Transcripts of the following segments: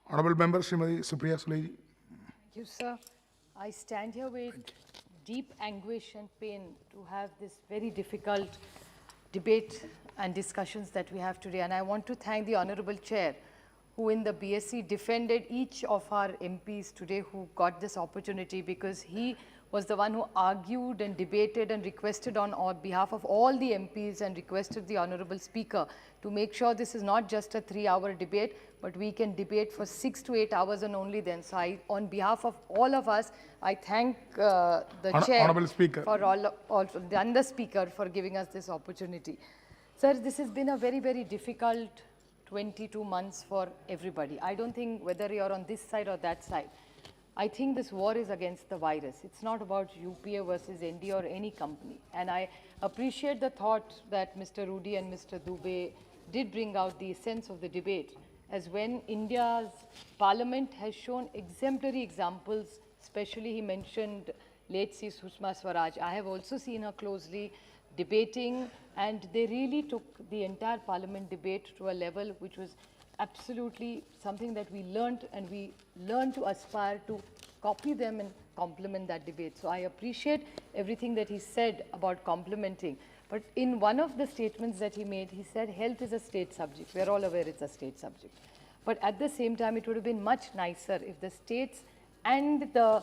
Honorable Member Srimati Supriya Sule ji. Thank you, sir. I stand here with deep anguish and pain to have this very difficult debate and discussions that we have today. And I want to thank the Honorable Chair, who in the BSc defended each of our MPs today who got this opportunity, because he was the one who argued and debated and requested on behalf of all the MPs and requested the Honorable Speaker to make sure this is not just a 3-hour debate, but we can debate for 6 to 8 hours and only then. So on behalf of all of us, I thank the Chair Honorable Speaker. for and the Speaker for giving us this opportunity. Sir, this has been a very, very difficult 22 months for everybody. I don't think whether you're on this side or that side. I think this war is against the virus. It's not about UPA versus ND or any company. And I appreciate the thought that Mr. Rudy and Mr. Dubey did bring out the essence of the debate, as when India's parliament has shown exemplary examples, especially he mentioned late C. Sushma Swaraj. I have also seen her closely debating, and they really took the entire parliament debate to a level which was absolutely something that we learned, and we learned to aspire to copy them and complement that debate. So I appreciate everything that he said about complementing. But in one of the statements that he made, he said health is a state subject. We're all aware it's a state subject. But at the same time, it would have been much nicer if the states and the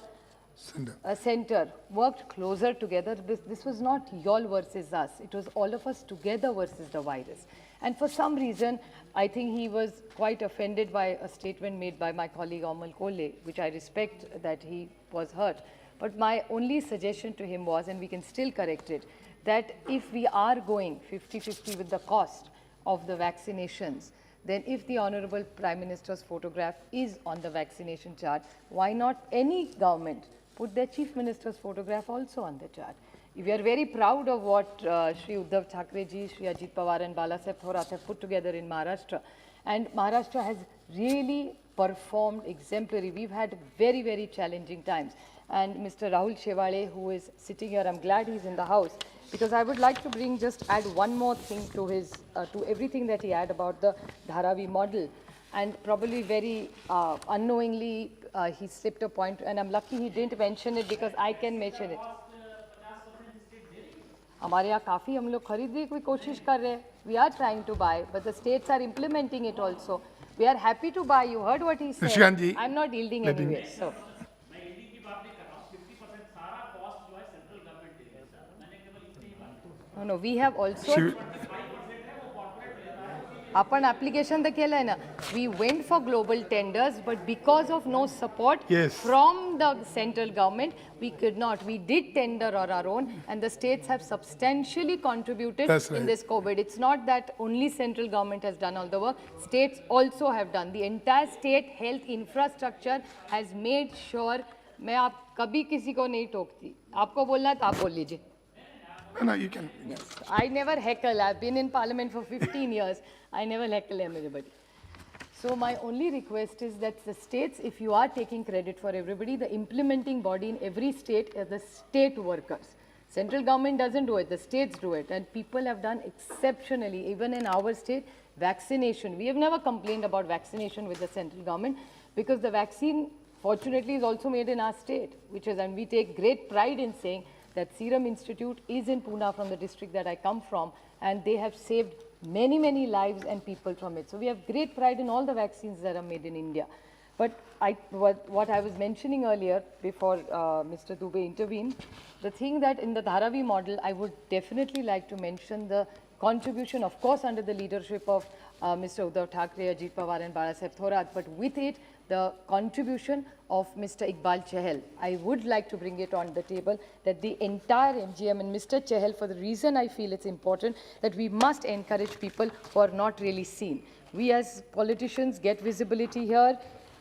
center worked closer together. This was not y'all versus us. It was all of us together versus the virus. And for some reason, I think he was quite offended by a statement made by my colleague Amal Kole, which I respect that he was hurt. But my only suggestion to him was, and we can still correct it, that if we are going 50-50 with the cost of the vaccinations, then if the Honorable Prime Minister's photograph is on the vaccination chart, why not any government put their Chief Minister's photograph also on the chart? We are very proud of what Shri Uddhav Thackeray ji, Shri Ajit Pawar and Balasaheb Thorat have put together in Maharashtra. And Maharashtra has really performed exemplary. We've had very, very challenging times. And Mr. Rahul Shewale, who is sitting here, I'm glad he's in the house, because I would like to add one more thing to his, to everything that he had about the Dharavi model. And probably very unknowingly, he slipped a point, and I'm lucky he didn't mention it because I can mention it. हमारे यहाँ काफ़ी हम लोग खरीदने की कोशिश कर रहे हैं. We are trying to buy, but the states are implementing it also. We are happy to buy. You heard what he said. I'm not yielding anyway. So. No, we have also. Upon application the केला ना, we went for global tenders, but because of no support from the central government, we could not. We did tender on our own, and the states have substantially contributed in this COVID. It's not that only central government has done all the work. States also have done. The entire state health infrastructure has made sure. मैं आप कभी किसी को नहीं टोकती. आपको बोलना है तो आप बोल लीजिए. No, you can. Yes. I never heckle. I've been in parliament for 15 years. I never heckle everybody. So my only request is that the states, if you are taking credit for everybody, the implementing body in every state is the state workers. Central government doesn't do it, the states do it. And people have done exceptionally, even in our state, vaccination. We have never complained about vaccination with the central government, because the vaccine, fortunately, is also made in our state, which is, and we take great pride in saying that Serum Institute is in Pune, from the district that I come from, and they have saved many, many lives and people from it. So we have great pride in all the vaccines that are made in India. But what I was mentioning earlier, before Mr. Dubey intervened, the thing that in the Dharavi model, I would definitely like to mention the contribution, of course, under the leadership of Mr. Uddhav Thackeray, Ajit Pawar and Balasaheb Thorat, but with it, the contribution of Mr. Iqbal Chahal. I would like to bring it on the table that the entire MGM and Mr. Chahal, for the reason I feel it's important, that we must encourage people who are not really seen. We as politicians get visibility here,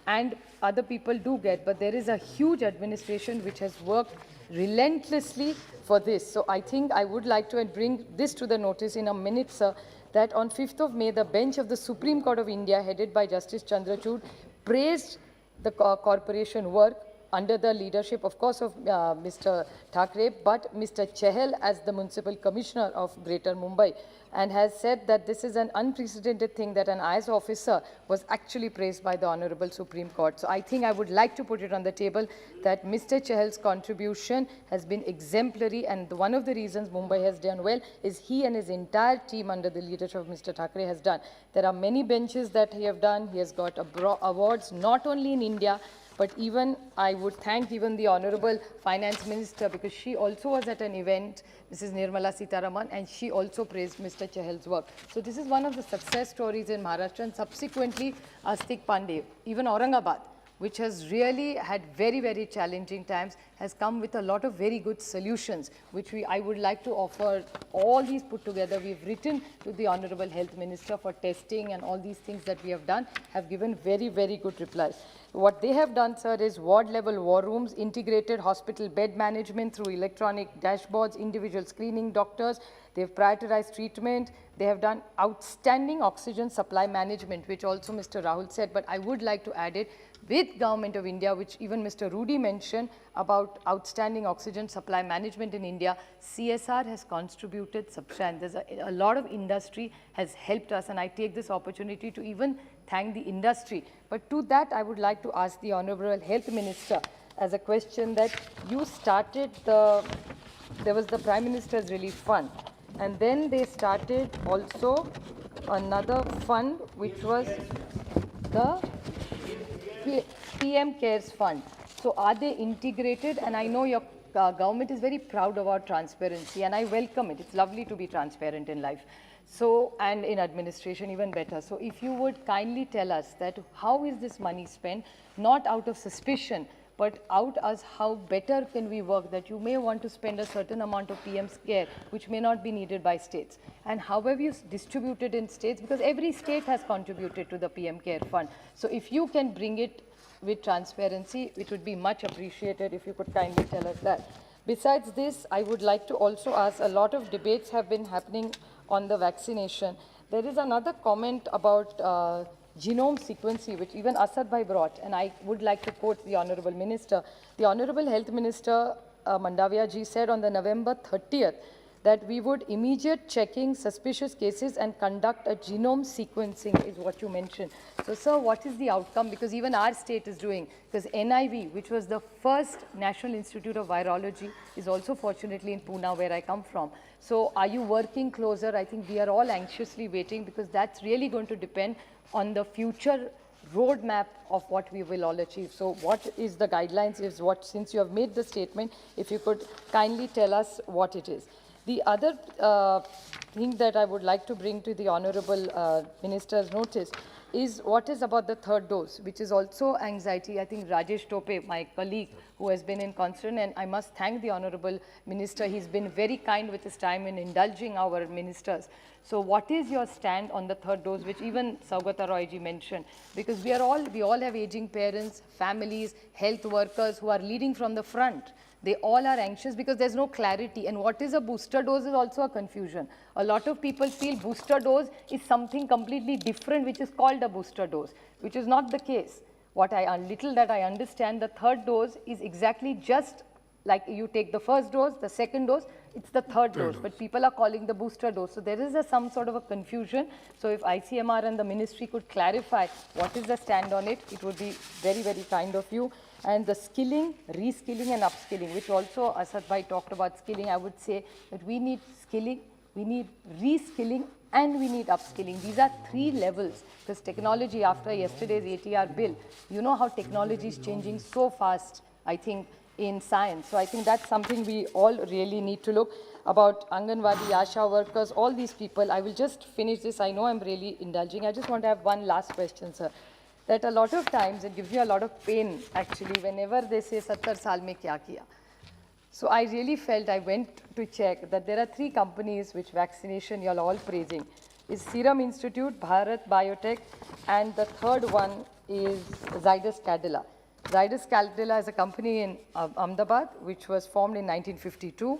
and other people do get, but there is a huge administration which has worked relentlessly for this. So I think I would like to bring this to the notice in a minute, sir, that on 5th of May, the bench of the Supreme Court of India, headed by Justice Chandrachud, praised the corporation work under the leadership, of course, of Mr. Thackeray, but Mr. Chahal as the Municipal Commissioner of Greater Mumbai, and has said that this is an unprecedented thing that an IAS officer was actually praised by the Honorable Supreme Court. So I think I would like to put it on the table that Mr. Chahal's contribution has been exemplary, and one of the reasons Mumbai has done well is he and his entire team under the leadership of Mr. Thackeray has done. There are many benches that he have done. He has got awards not only in India, but even I would thank even the Honorable Finance Minister, because she also was at an event, Mrs. Nirmala Sitharaman, and she also praised Mr. Chahal's work. So this is one of the success stories in Maharashtra, and subsequently Astik Pandey, even Aurangabad, which has really had very, very challenging times, has come with a lot of very good solutions, which I would like to offer all these put together. We've written to the Honorable Health Minister for testing and all these things that we have done, have given very, very good replies. What they have done, sir, is ward-level war rooms, integrated hospital bed management through electronic dashboards, individual screening doctors. They've prioritized treatment. They have done outstanding oxygen supply management, which also Mr. Rahul said, but I would like to add it with Government of India, which even Mr. Rudy mentioned about outstanding oxygen supply management in India. CSR has contributed substantially. There's a lot of industry has helped us, and I take this opportunity to even thank the industry. But to that, I would like to ask the Honorable Health Minister as a question that you started there was the Prime Minister's Relief Fund, and then they started also another fund which was the PM Cares Fund. So are they integrated? And I know your government is very proud about transparency, and I welcome it. It's lovely to be transparent in life. So, and in administration even better. So if you would kindly tell us that how is this money spent, not out of suspicion, but out as how better can we work, that you may want to spend a certain amount of PM's care, which may not be needed by states. And how have you distributed in states? Because every state has contributed to the PM Care Fund. So if you can bring it with transparency, it would be much appreciated if you could kindly tell us that. Besides this, I would like to also ask, a lot of debates have been happening on the vaccination. There is another comment about genome sequencing, which even Asad Bhai brought, and I would like to quote the Honorable Minister. The Honorable Health Minister, Mandavia ji, said on the November 30th that we would immediate checking suspicious cases and conduct a genome sequencing, is what you mentioned. So, sir, what is the outcome? Because even our state is doing, because NIV, which was the first National Institute of Virology, is also fortunately in Pune, where I come from. So are you working closer? I think we are all anxiously waiting, because that's really going to depend on the future roadmap of what we will all achieve. So what is the guidelines, is what, since you have made the statement, if you could kindly tell us what it is. The other thing that I would like to bring to the Honorable Minister's notice is what is about the third dose, which is also anxiety. I think Rajesh Tope, my colleague, who has been in concern, and I must thank the Honorable Minister. He's been very kind with his time in indulging our ministers. So what is your stand on the third dose, which even Saugata Roy ji mentioned? Because we all have aging parents, families, health workers who are leading from the front. They all are anxious because there's no clarity. And what is a booster dose is also a confusion. A lot of people feel booster dose is something completely different, which is called a booster dose, which is not the case. What little that I understand, the third dose is exactly just like you take the first dose, the second dose, it's the third dose, but people are calling the booster dose. So there is some sort of a confusion. So if ICMR and the ministry could clarify what is the stand on it, it would be very, very kind of you. And the skilling, reskilling and upskilling, which also Asad Bhai talked about skilling, I would say that we need skilling, we need reskilling, and we need upskilling. These are three levels, because technology, after yesterday's ATR bill, you know how technology is changing so fast, I think, in science. So I think that's something we all really need to look about. Anganwadi, Asha workers, all these people. I will just finish this. I know I'm really indulging. I just want to have one last question, sir. That a lot of times it gives you a lot of pain, actually, whenever they say 70 saal mein kya kiya. So I really felt, I went to check that there are three companies which vaccination you're all praising. Is Serum Institute, Bharat Biotech, and the third one is Zydus Cadila. Zydus Cadila is a company in Ahmedabad, which was formed in 1952.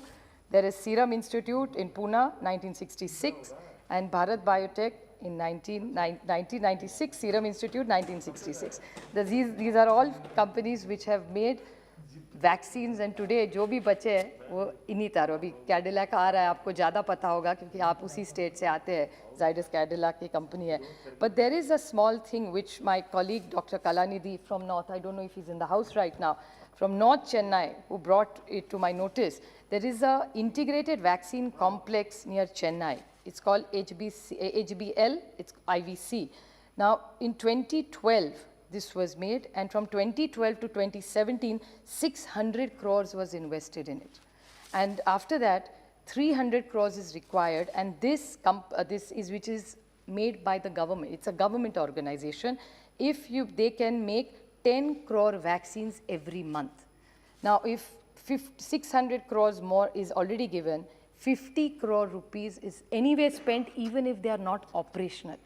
There is Serum Institute in Pune, 1966, and Bharat Biotech in 1996, Serum Institute, 1966. These are all companies which have made vaccines and today जो भी बचे हैं वो इन्हीं तारों अभी कैडिला आ रहा है आपको ज़्यादा पता होगा क्योंकि आप उसी स्टेट से आते हैं जाइडस कैडिला की कंपनी है but there is a small thing which my colleague doctor Kalanidhi from north I don't know if is in the house right now from North Chennai, who brought it to my notice, there is a integrated vaccine complex near Chennai. It's called HBL, it's IVC. Now, in 2012, this was made, and from 2012 to 2017, 600 crores was invested in it. And after that, 300 crores is required, and this is which is made by the government. It's a government organization. If they can make 10 crore vaccines every month. Now, if 600 crores more is already given, 50 crore rupees is anyway spent even if they are not operational.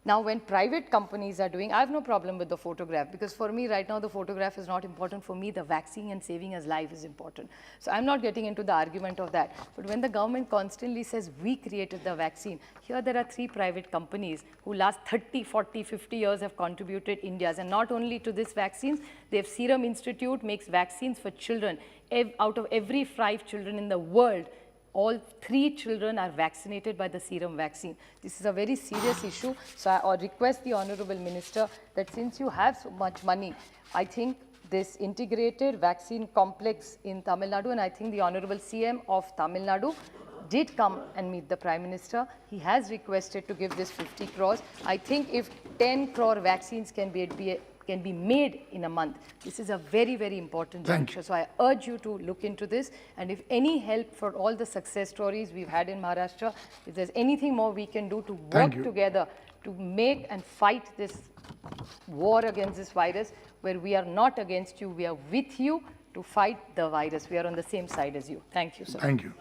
Now, when private companies are doing, I have no problem with the photograph because for me right now the photograph is not important. For me, the vaccine and saving as life is important. So I'm not getting into the argument of that. But when the government constantly says we created the vaccine, here there are 3 private companies who last 30, 40, 50 years have contributed India's. And not only to this vaccines, they have Serum Institute makes vaccines for children. Out of every 5 children in the world, all 3 children are vaccinated by the serum vaccine. This is a very serious issue. So I request the Honorable Minister that since you have so much money, I think this integrated vaccine complex in Tamil Nadu, and I think the Honorable CM of Tamil Nadu did come and meet the Prime Minister. He has requested to give this 50 crores. I think if 10 crore vaccines can be made in a month, this is a very, very important juncture. So I urge you to look into this. And if any help for all the success stories we've had in Maharashtra, if there's anything more we can do to work together to make and fight this war against this virus, where we are not against you, we are with you to fight the virus. We are on the same side as you. Thank you, sir. Thank you.